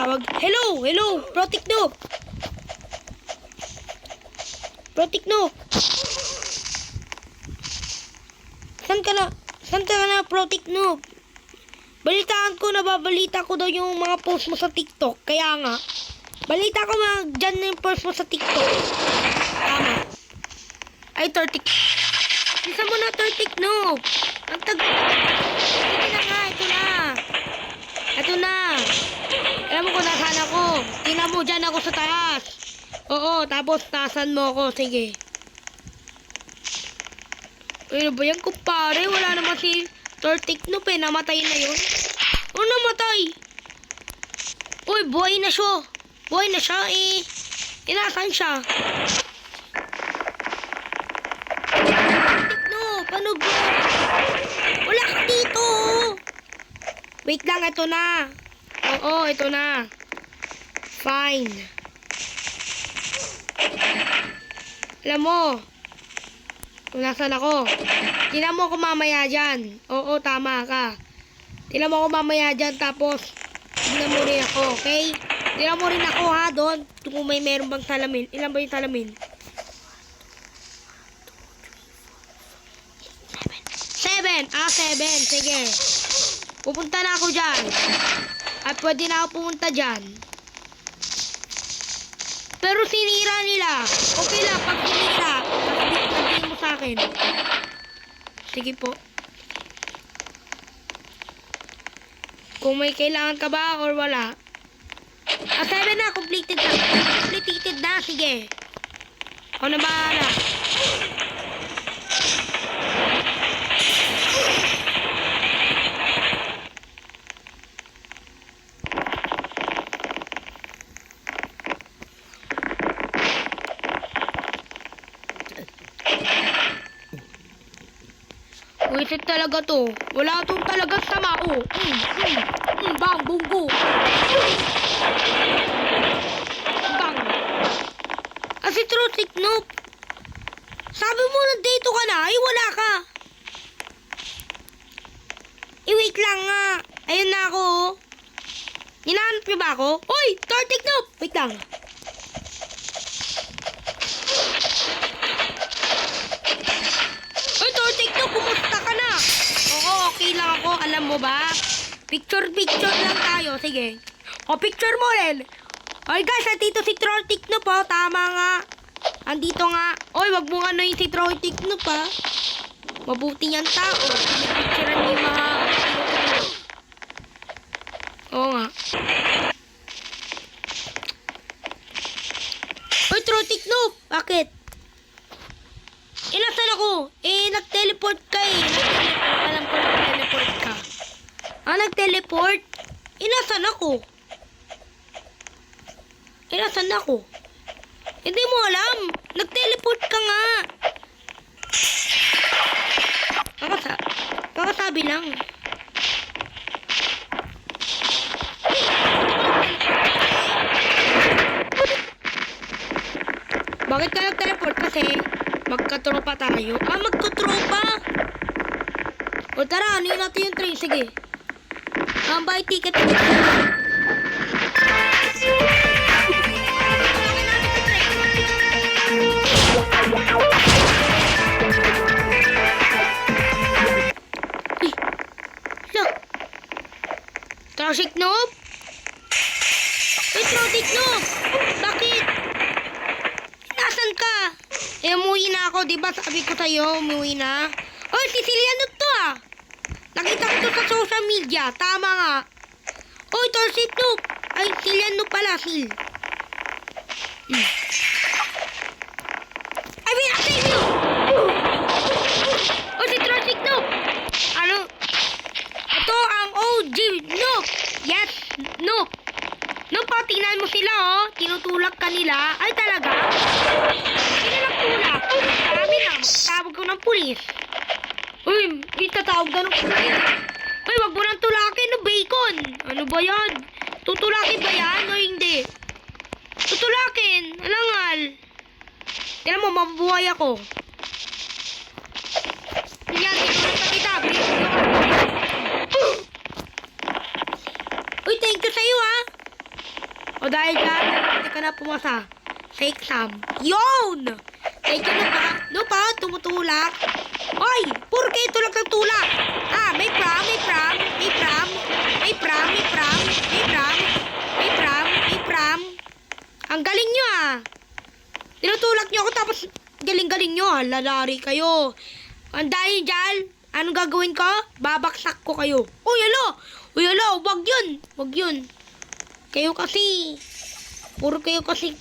tawag. Hello! Hello! Protikno! Protikno! Saan ka na? Saan ka na, Protikno? Balitaan ko, nababalita ko daw yung mga post mo sa TikTok. Kaya nga, balita ko mga dyan na yung post mo sa TikTok. Tama. Ay, Tortik. Isa mo na, Tortikno. Ang tagal. Sige na nga, ito na. Ito na. Alam mo kung nasaan ako. Tingnan mo, dyan ako sa taas. Oo, tapos tasan mo ako. Sige. Ano ba yan, kumpare? Wala naman si Tortikno, namatay na yun. Oh, namatay. Uy, buhay na siya. Buhay na siya, eh. Inasan siya? Tortikno, paano ba? Wala ka dito. Wait lang, ito na. Oo, ito na. Fine. Alam mo, kung nasan ako, tingnan mo ako mamaya dyan. Oo, tama ka. Tingnan mo ako mamaya dyan, tapos tingnan mo rin ako, okay? Tingnan mo rin ako, ha, doon. Kung may meron bang salamin. Ilan ba yung salamin? 7. 7. Sige. Pupunta na ako dyan. At pwede na ako pumunta dyan. Pero sinira nila. Okay lang, pag sinira, sabihin mo sa akin. Sige po. Kung may kailangan ka ba or wala. 7 na, completed na. Completed na, sige. Ako na bahala. Wisit talaga to. Wala tong talagang sama. Oh. Bang, bunggo. Bang. Kasi Tortikno, sabi mo nandito ka na, ay wala ka. I-wait lang nga. Ayun na ako. Hinahanap niyo ba ako? Uy, Tortikno! Wait lang. Kumusta ka na? Oo, okay lang ako. Alam mo ba? Picture lang tayo. Sige. O, picture mo rin. Oy guys, andito si Tortikno po. Tama nga. Andito nga. Oy, wag mo ano yung si Tortikno pa. Mabuti yan tao. Picturean niyo yung mga... Oo nga. Oy, Tortikno. Bakit? Inasan ako? Nag-teleport ka eh. Alam ko nag-teleport ka. Nag-teleport? Inasan ako? Inasan ako? Hindi mo alam. Nag-teleport ka nga. Kakasabi lang. Bakit ka nag-teleport? Kasi magkatropa tayo. Magkatropa? O tara, ano yun natin yung train? Sige. Buy ticket. Look. Tortikno? Tortikno! Bakit? Nasaan ka? Umuwi na ako, di ba? Sabi ko sa'yo, umuwi na. Oy, si Siliano to ah. Nakita ko to sa social media. Tama nga. Oy, Tortikno. Ay, Siliano pala, Sil. I mean, I'll save you. Oy, si Tortikno. Ano? Ito ang OG. No. Yes. No. No, pa, tingnan mo sila, oh. Tinutulak ka nila. Ay, talaga? Hindi lang tulak. Marami lang. Tawag ko ng pulis. Uy, itatawag na ng pulis. Uy, wag mo nang tulakin no, bacon. Ano ba yan? Tutulakin ba yan o hindi? Tutulakin. Alangal. Tignan mo, mabubuhay ako. Yan, tinulak na kita. Uy, thank you sa'yo, ha. ka na pumasa sa exam. Yun! Thank you, Noob, ha? Noob, ha? Tumutulak. Hoy! Puro kayo tulak ng tulak. Ah, may prom, may prom, may prom, may prom, may prom, may prom, may prom, may prom. Ang galing nyo, ah. Tinutulak nyo ako tapos galing-galing nyo, ah. Lalari kayo. Ang dahil dyan, anong gagawin ko? Babaksak ko kayo. Uy, alo! Uy, alo! Wag yun! Wag yun. Kayo kasi, puro kayo kasi